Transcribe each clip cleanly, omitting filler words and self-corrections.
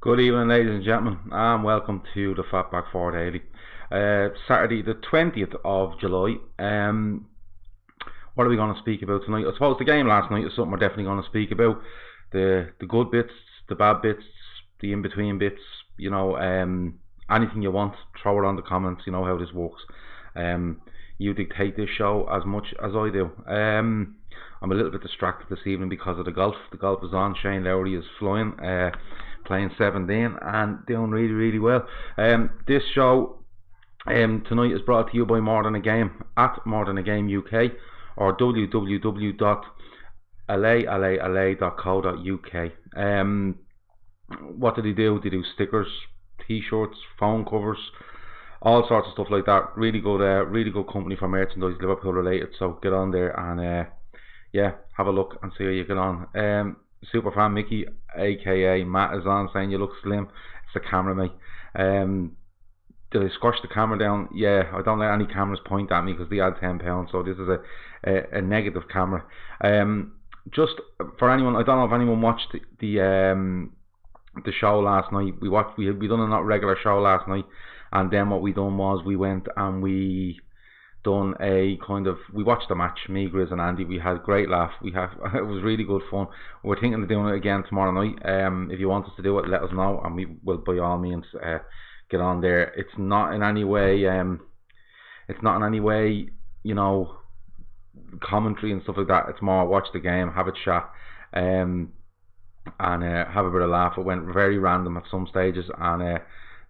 Good evening, ladies and gentlemen, and welcome to the FB4 Daily. Saturday, the 20th of July. What are we going to speak about tonight? I suppose the game last night is something we're definitely going to speak about. The good bits, the bad bits, the in-between bits, anything you want, throw it on the comments. You know how this works. You dictate this show as much as I do. I'm a little bit distracted this evening because of the golf. The golf is on. Shane Lowry is flying, playing 17 and doing really, really well. This show tonight is brought to you by More Than a Game at More Than a Game UK or www.la.co.uk. What do? They do stickers, t-shirts, phone covers, all sorts of stuff like that. Really good company for merchandise, Liverpool related. So get on there and have a look and see how you get on. Superfan Mickey, aka Matt, is on saying you look slim. It's the camera, mate. Did I squash the camera down? Yeah, I don't let any cameras point at me because they add £10, so this is a negative camera. Just for anyone, I don't know if anyone watched the show last night. We done a not regular show last night, and then what we done was we went and we watched the match, me, Grizz and Andy. We had a great laugh. It was really good fun. We're thinking of doing it again tomorrow night. If you want us to do it, let us know and we will by all means get on there. It's not in any way commentary and stuff like that. It's more watch the game, have a chat, and have a bit of laugh. It went very random at some stages, and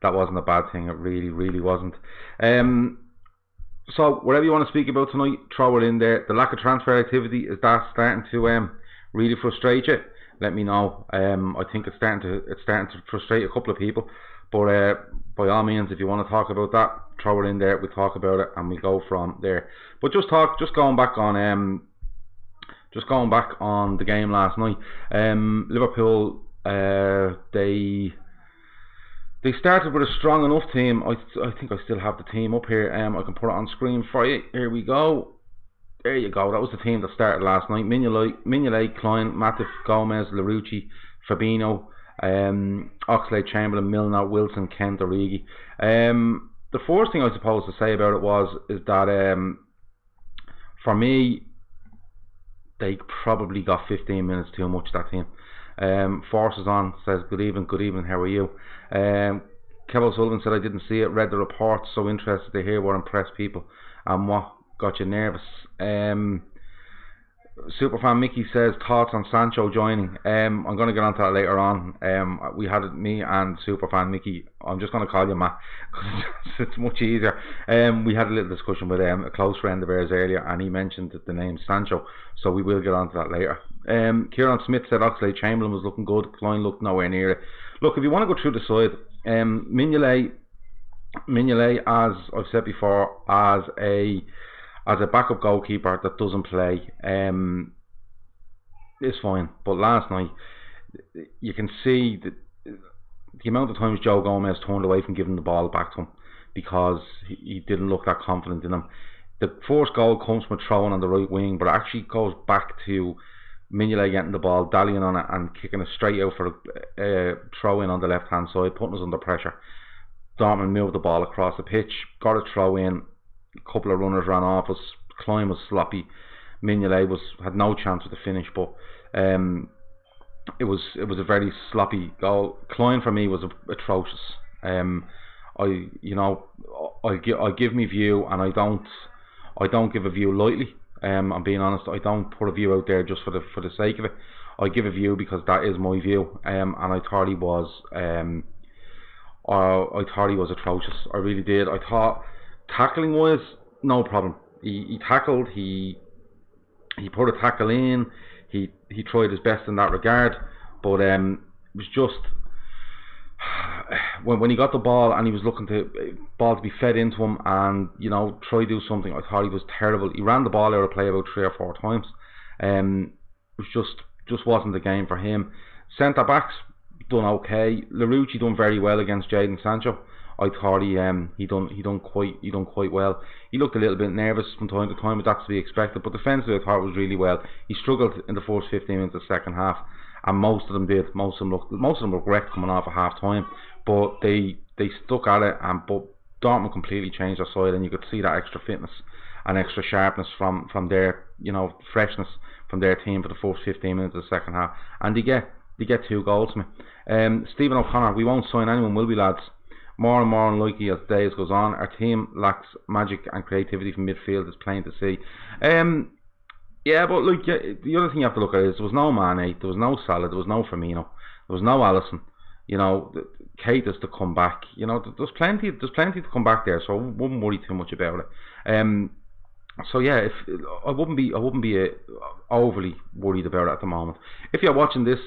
that wasn't a bad thing. It really wasn't. So whatever you want to speak about tonight, throw it in there. The lack of transfer activity, is that starting to really frustrate you? Let me know. I think it's starting to frustrate a couple of people. But by all means, if you want to talk about that, throw it in there. We talk about it and we go from there. But just going back on the game last night. Liverpool, They started with a strong enough team. I think I still have the team up here. I can put it on screen for you. Here we go. There you go. That was the team that started last night. Mignolet, Klein, Matip, Gomez, Larouci, Fabinho, Oxlade-Chamberlain, Milner, Wilson, Kent, Origi. The first thing I suppose to say about it is that for me, they probably got 15 minutes too much, that team. Force is on, says good evening, how are you? Kevin Sullivan said I didn't see it, read the report, so interested to hear what impressed people and what got you nervous. Superfan Mickey says thoughts on Sancho joining. I'm going to get onto that later on. We had me and Superfan Mickey, I'm just going to call you Matt because it's much easier. We had a little discussion with a close friend of ours earlier, and he mentioned the name Sancho, so we will get onto that later. Kieran Smith said Oxlade-Chamberlain was looking good, Klein looked nowhere near it. Look, if you want to go through the side, Mignolet, as I've said before, as a backup goalkeeper that doesn't play, is fine. But last night, you can see the amount of times Joe Gomez turned away from giving the ball back to him because he didn't look that confident in him. The first goal comes from a throw-in on the right wing, but it actually goes back to Mignolet getting the ball, dallying on it and kicking it straight out for a throw-in on the left-hand side, putting us under pressure. Dortmund moved the ball across the pitch, got a throw-in, a couple of runners ran off us, Klein was sloppy, Mignolet had no chance with the finish, but it was a very sloppy goal. Klein for me was atrocious. I give me view, and I don't give a view lightly. I'm being honest. I don't put a view out there just for the sake of it. I give a view because that is my view, and I thought he was atrocious. I really did. I thought tackling wise, no problem. He tackled. He put a tackle in. He tried his best in that regard, but it was just when he got the ball and he was looking to ball to be fed into him and try to do something. I thought he was terrible. He ran the ball out of play about 3 or 4 times. It was just wasn't the game for him. Centre backs done okay. Larouci done very well against Jadon Sancho. I thought he done quite well. He looked a little bit nervous from time to time, but that's to be expected. But defensively, I thought it was really well. He struggled in the first 15 minutes of the second half, and most of them did. Most of them looked wrecked coming off at half time, but they stuck at it, but Dortmund completely changed their side, and you could see that extra fitness and extra sharpness from their, freshness from their team for the first 15 minutes of the second half, and they get 2 goals from it. Stephen O'Connor, we won't sign anyone, will we, lads? More and more unlikely as days goes on. Our team lacks magic and creativity from midfield. It's plain to see. Yeah, but look, the other thing you have to look at is there was no Mane, there was no Salah, there was no Firmino, there was no Alisson. Kate is to come back. There's plenty to come back there, so I wouldn't worry too much about it. So yeah, I wouldn't be overly worried about it at the moment. If you're watching this,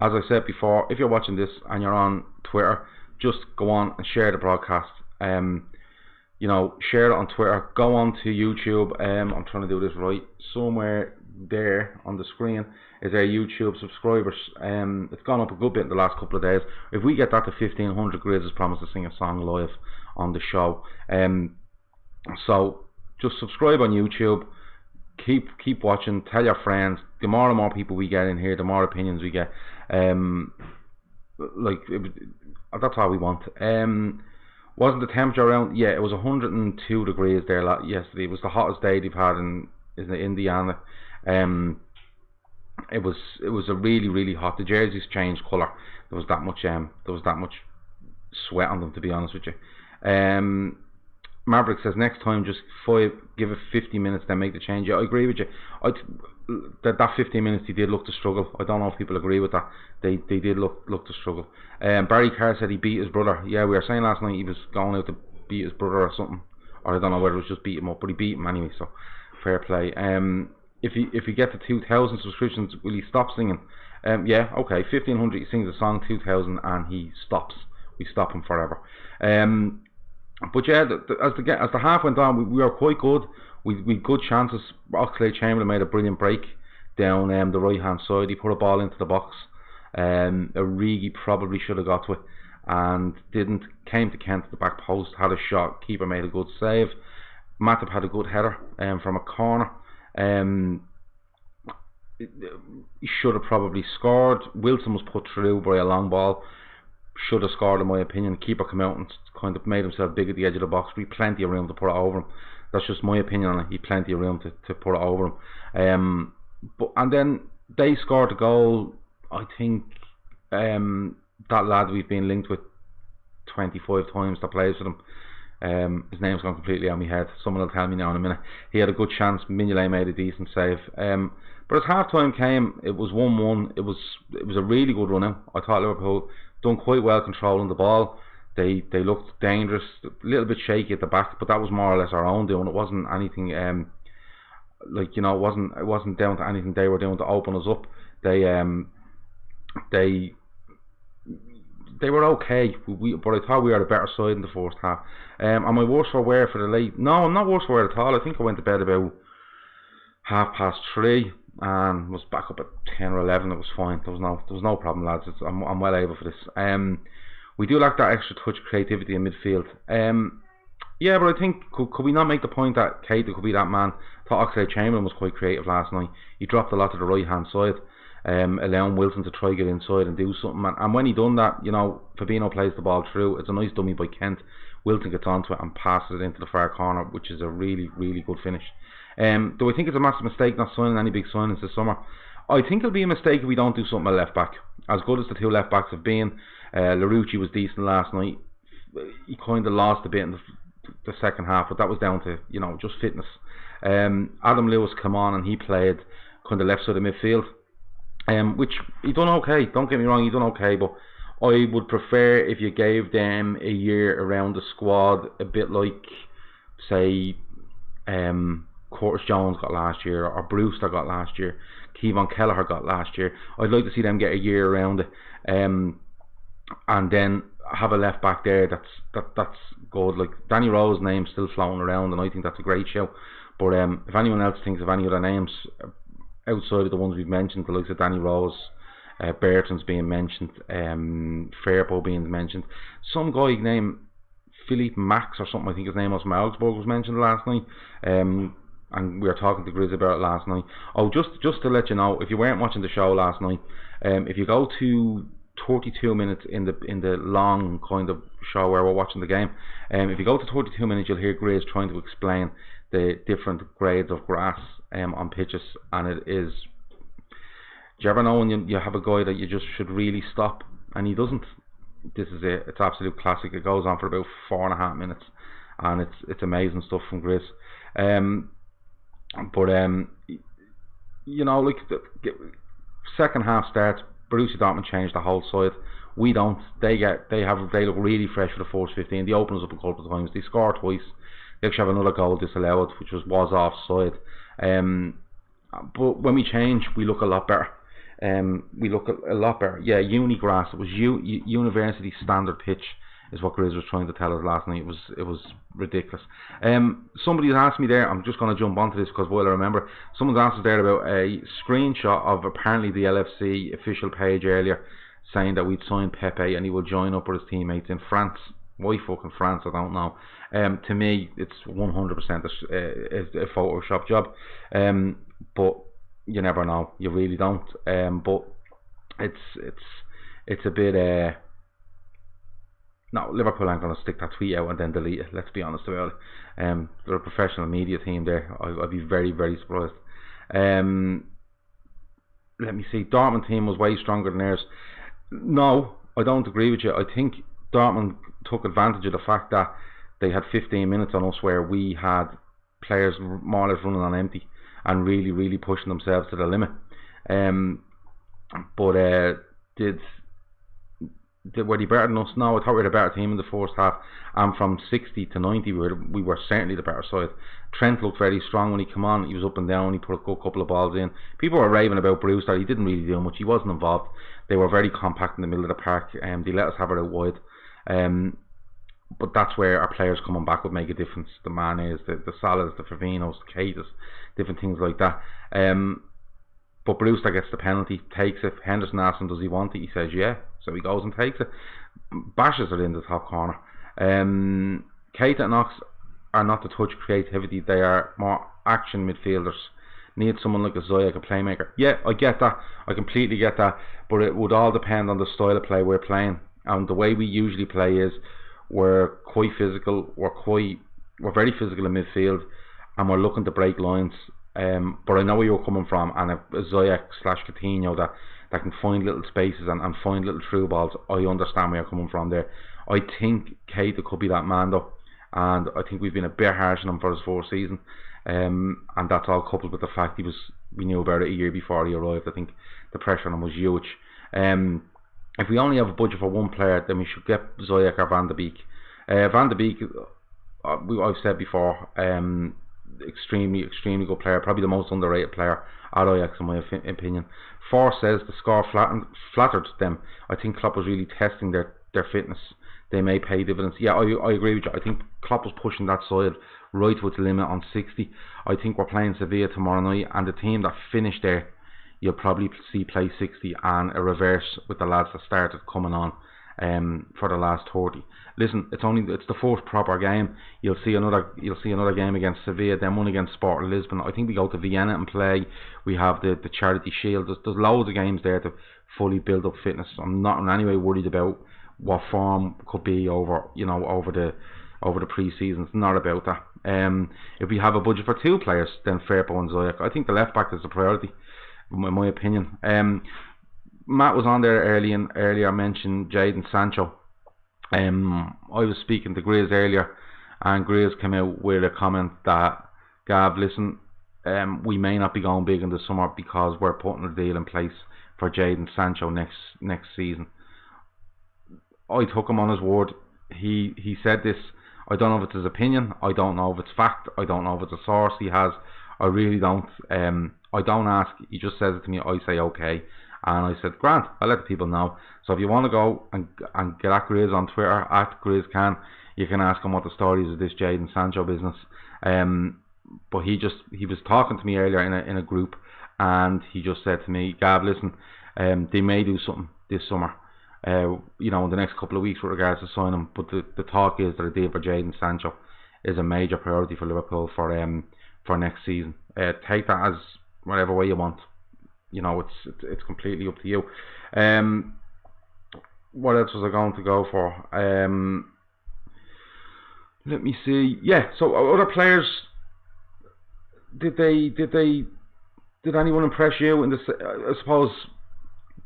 as I said before, if you're watching this and you're on Twitter, just go on and share the broadcast. Share it on Twitter. Go on to YouTube. I'm trying to do this right. Somewhere there on the screen is our YouTube subscribers. It's gone up a good bit in the last couple of days. If we get that to 1,500, Grizz has promised to sing a song live on the show. So just subscribe on YouTube. Keep watching. Tell your friends. The more and more people we get in here, the more opinions we get. That's all we want. Wasn't the temperature around? Yeah, it was 102 degrees there yesterday. It was the hottest day they've had in Indiana. It was a really, really hot. The jerseys changed colour. There was that much sweat on them, to be honest with you. Maverick says next time just give it 50 minutes, then make the change. Yeah, I agree with you. That 15 minutes he did look to struggle. I don't know if people agree with that. They did look to struggle. Barry Carr said he beat his brother. Yeah, we were saying last night he was going out to beat his brother or something, or I don't know whether it was just beat him up, but he beat him anyway. So fair play. If he gets to 2,000 subscriptions, will he stop singing? Yeah, okay. 1,500 he sings a song, 2,000 and he stops. We stop him forever. But yeah, as the half went on, we were quite good. We good chances. Oxlade-Chamberlain made a brilliant break down the right hand side. He put a ball into the box. Origi probably should have got to it and didn't. Came to Kent at the back post, had a shot. Keeper made a good save. Matip had a good header from a corner. He should have probably scored. Wilson was put through by a long ball. Should have scored, in my opinion. Keeper came out and kind of made himself big at the edge of the box. We had plenty of room to put it over him. That's just my opinion on it. He had plenty of room to put it over him. And then they scored a goal. I think that lad we've been linked with 25 times that plays for them. His name's gone completely out of my head. Someone will tell me now in a minute. He had a good chance. Mignolet made a decent save. But as half time came, it was 1-1. It was a really good run out. I thought Liverpool done quite well controlling the ball. They looked dangerous, a little bit shaky at the back, but that was more or less our own doing. It wasn't anything it wasn't down to anything they were doing to open us up. They were okay, but I thought we were the better side in the first half. Am I worse for wear for the late? No, I'm not worse for wear at all. I think I went to bed about 3:30 and was back up at 10 or 11. It was fine. There was no problem, lads. I'm well able for this. We do lack that extra touch of creativity in midfield. Yeah, but I think could we not make the point that Keita could be that man? I thought Oxlade-Chamberlain was quite creative last night. He dropped a lot to the right hand side, allowing Wilson to try get inside and do something. And when he done that, Fabinho plays the ball through. It's a nice dummy by Kent. Wilson gets onto it and passes it into the far corner, which is a really, really good finish. Do I think it's a massive mistake not signing any big signings this summer? I think it'll be a mistake if we don't do something at left back. As good as the two left backs have been, Larouci was decent last night. He kind of lost a bit in the second half, but that was down to just fitness. Adam Lewis came on and he played kind of left side of midfield, which he done okay. Don't get me wrong, he done okay, but I would prefer if you gave them a year around the squad, a bit like say Curtis Jones got last year, or Brewster got last year, Kevon Kelleher got last year. I'd like to see them get a year around it, and then have a left back there that's good. Like Danny Rowe's name's still floating around, and I think that's a great show. But if anyone else thinks of any other names outside of the ones we've mentioned, the likes of Danny Rowe's, Bertrand's being mentioned, Fairpo being mentioned, some guy named Philippe Max or something, I think his name was, from Augsburg, was mentioned last night, and and we were talking to Grizz about it last night. Oh, just to let you know, if you weren't watching the show last night, if you go to 32 minutes in the long kind of show where we're watching the game, if you go to 32 minutes, you'll hear Grizz trying to explain the different grades of grass on pitches, and it is. Do you ever know when you have a guy that you just should really stop, and he doesn't? This is it. It's absolute classic. It goes on for about 4.5 minutes, and it's amazing stuff from Grizz. But you know, like the second half starts, Borussia Dortmund changed the whole side. We don't. They look really fresh for the first 15. They open us up a couple of times. They score twice. They actually have another goal disallowed, which was offside. But when we change, we look a lot better. We look a lot better. Yeah, uni grass. It was university standard pitch, is what Grizz was trying to tell us last night. It was ridiculous. Somebody's asked me there. I'm just going to jump onto this because while I remember, someone's asked us there about a screenshot of apparently the LFC official page earlier, saying that we'd signed Pepe and he will join up with his teammates in France. Why fucking France? I don't know. To me, it's 100% a Photoshop job. But you never know. You really don't. But it's a bit. No, Liverpool aren't going to stick that tweet out and then delete it. Let's be honest about it. They're a professional media team there. I'd be very, very surprised. Let me see. Dortmund team was way stronger than theirs. No, I don't agree with you. I think Dortmund took advantage of the fact that they had 15 minutes on us where we had players more or less running on empty and really, really pushing themselves to the limit. Were they better than us? No, I thought we were the better team in the first half. And from 60 to 90, we were certainly the better side. Trent looked very strong when he came on. He was up and down. He put a good couple of balls in. People were raving about Brewster. He didn't really do much. He wasn't involved. They were very compact in the middle of the park. They let us have it out wide. But that's where our players coming back would make a difference. The Manes, the Salahs, the Firminos, the Keitas, different things like that. But Brewster gets the penalty, takes it. Henderson asks him, does he want it? He says, yeah. So he goes and takes it. Bashes it in the top corner. Keita and Knox are not the touch creativity. They are more action midfielders. Need someone like a Ziyech, a playmaker. Yeah, I get that. I completely get that. But it would all depend on the style of play we're playing. And the way we usually play is we're quite physical. We're very physical in midfield, and we're looking to break lines. But I know where you're coming from, and a Ziyech / Coutinho that can find little spaces and find little through balls. I understand where you're coming from there. I think Keita could be that man though, and I think we've been a bit harsh on him for his first season, and that's all coupled with the fact we knew about it a year before he arrived. I think the pressure on him was huge. If we only have a budget for one player, then we should get Ziyech or Van de Beek. Van de Beek, I've said before, extremely good player, probably the most underrated player at Ajax in my opinion. Force says the score flattered them. I think Klopp was really testing their fitness. They may pay dividends. Yeah, I agree with you. I think Klopp was pushing that side right to its limit on 60. I think we're playing Sevilla tomorrow night, and the team that finished there, you'll probably see play 60, and a reverse with the lads that started coming on for the last 30. Listen, it's the first proper game. You'll see another game against Sevilla, then one against Sporting Lisbon. I think we go to Vienna and play. We have the Charity Shield. There's loads of games there to fully build up fitness. I'm not in any way worried about what form could be over the pre-season. It's not about that. If we have a budget for two players, then Firpo and Ziyech. I think the left back is a priority, in my opinion. Matt was on there earlier mentioned Jadon Sancho. I was speaking to Grizz earlier, and Grizz came out with a comment that, Gav, listen, we may not be going big in the summer because we're putting a deal in place for Jadon Sancho next season. I took him on his word. He said this. I don't know if it's his opinion. I don't know if it's fact. I don't know if it's a source he has. I really don't. I don't ask. He just says it to me. I say okay. And I said, Grant, I'll let the people know. So if you want to go and get at Grizz on Twitter, at GrizzCan, you can ask him what the story is of this Jadon Sancho business. But he was talking to me earlier in a group, and he just said to me, Gav, listen, they may do something this summer, in the next couple of weeks with regards to signing him. But the talk is that a deal for Jadon Sancho is a major priority for Liverpool for for next season. Take that as whatever way you want. You know, it's completely up to you. What else was I going to go for? Let me see. Yeah. So other players, did anyone impress you? I suppose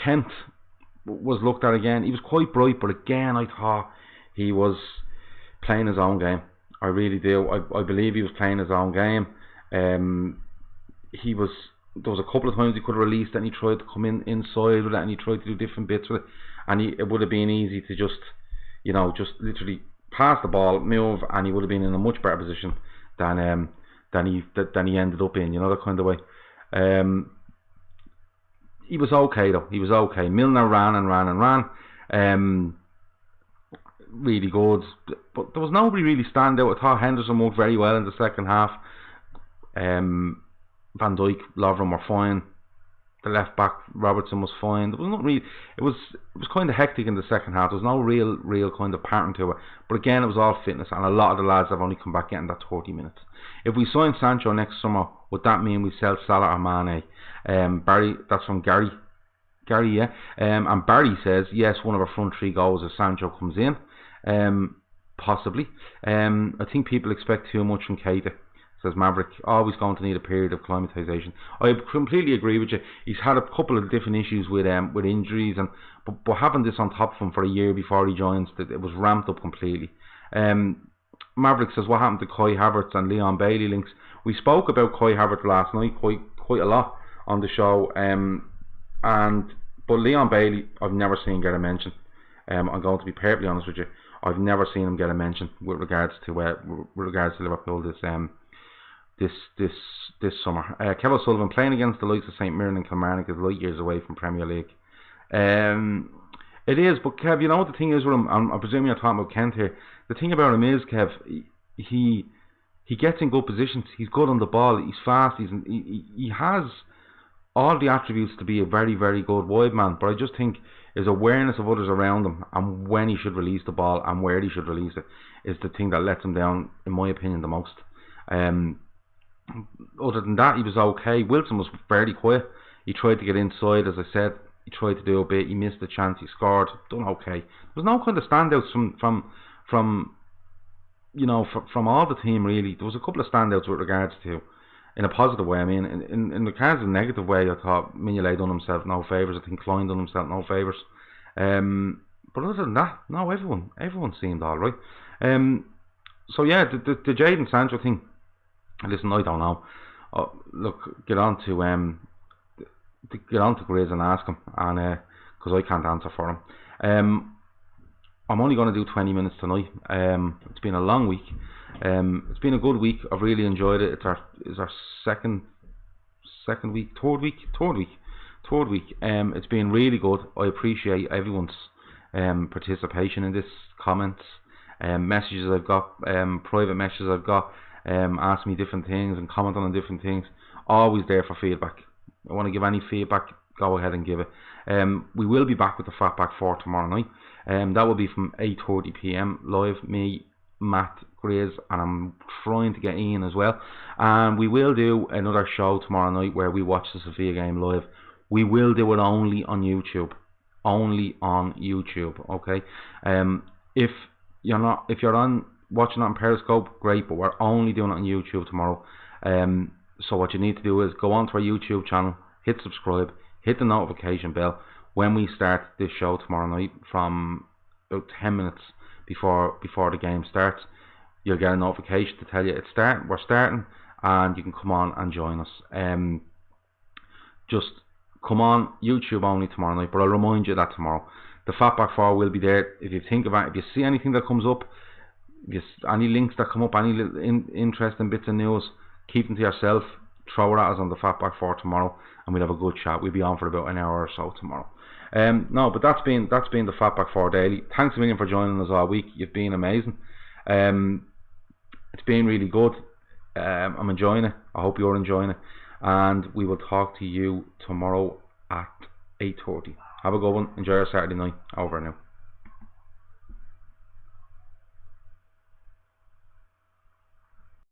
Kent was looked at again. He was quite bright, but again, I thought he was playing his own game. I really do. I believe he was playing his own game. There was a couple of times he could have released it and he tried to come inside with it and he tried to do different bits with it, and it would have been easy to just literally pass the ball, move, and he would have been in a much better position than he ended up in, that kind of way. He was okay though. He was okay. Milner ran. Really good, but there was nobody really stand out. I thought Henderson worked very well in the second half. Van Dijk, Lovren were fine. The left back Robertson was fine. There was not really. It was kind of hectic in the second half. There was no real kind of pattern to it. But again, it was all fitness, and a lot of the lads have only come back getting that 30 minutes. If we sign Sancho next summer, would that mean we sell Salah or Mane? Barry, that's from Gary. Yeah. And Barry says yes. One of our front three goals if Sancho comes in. Possibly. I think people expect too much from Keita. Says Maverick, always going to need a period of acclimatisation. I completely agree with you. He's had a couple of different issues with injuries, but having this on top of him for a year before he joins, it was ramped up completely. Maverick says, what happened to Kai Havertz and Leon Bailey links? We spoke about Kai Havertz last night quite a lot on the show, but Leon Bailey I've never seen get a mention. I'm going to be perfectly honest with you. I've never seen him get a mention with regards to Liverpool this summer. Kevin Sullivan, playing against the likes of St Mirren and Kilmarnock is light years away from Premier League. It is, but Kev, you know what the thing is with him? I'm presuming you're talking about Kent here. The thing about him is, Kev, he gets in good positions. He's good on the ball. He's fast. He has all the attributes to be a very, very good wide man. But I just think his awareness of others around him and when he should release the ball and where he should release it is the thing that lets him down, in my opinion, the most. Other than that, he was okay. Wilson was fairly quiet. He tried to get inside, as I said. He tried to do a bit. He missed the chance. He scored. Done okay. There was no kind of standouts from all the team really. There was a couple of standouts with regards to, in a positive way. I mean, in the kind of negative way, I thought Mignolet done himself no favours. I think Klein done himself no favours. But other than that, no, everyone seemed all right. So yeah, the Jadon Sancho thing. Listen, I don't know. Look, get on to Grizz and ask him, and because I can't answer for him. I'm only going to do 20 minutes tonight. It's been a long week. It's been a good week. I've really enjoyed it. It's our third week. It's been really good. I appreciate everyone's participation in this, comments, messages I've got, private messages I've got. Ask me different things and comment on different things. Always there for feedback. I want to give any feedback, go ahead and give it. We will be back with the FB4 tomorrow night. That will be from 8:30 PM live. Me, Matt, Grizz, and I'm trying to get Ian as well. And we will do another show tomorrow night where we watch the Sofia game live. We will do it only on YouTube. Okay. If you're on watching it on Periscope, great, but we're only doing it on YouTube tomorrow. So what you need to do is go onto our YouTube channel, hit subscribe, hit the notification bell. When we start this show tomorrow night, from about 10 minutes before the game starts, you'll get a notification to tell you we're starting, and you can come on and join us. Just come on YouTube only tomorrow night, but I'll remind you that tomorrow the FB4 will be there. If you think about it, if you see anything that comes up, any links that come up, any little interesting bits of news, keep them to yourself. Throw it at us on the FB4 tomorrow, and we'll have a good chat. We'll be on for about an hour or so tomorrow. No, but that's been the FB4 Daily. Thanks a million for joining us all week. You've been amazing. It's been really good. I'm enjoying it. I hope you're enjoying it, and we will talk to you tomorrow at 8:30. Have a good one. Enjoy your Saturday night. Over now.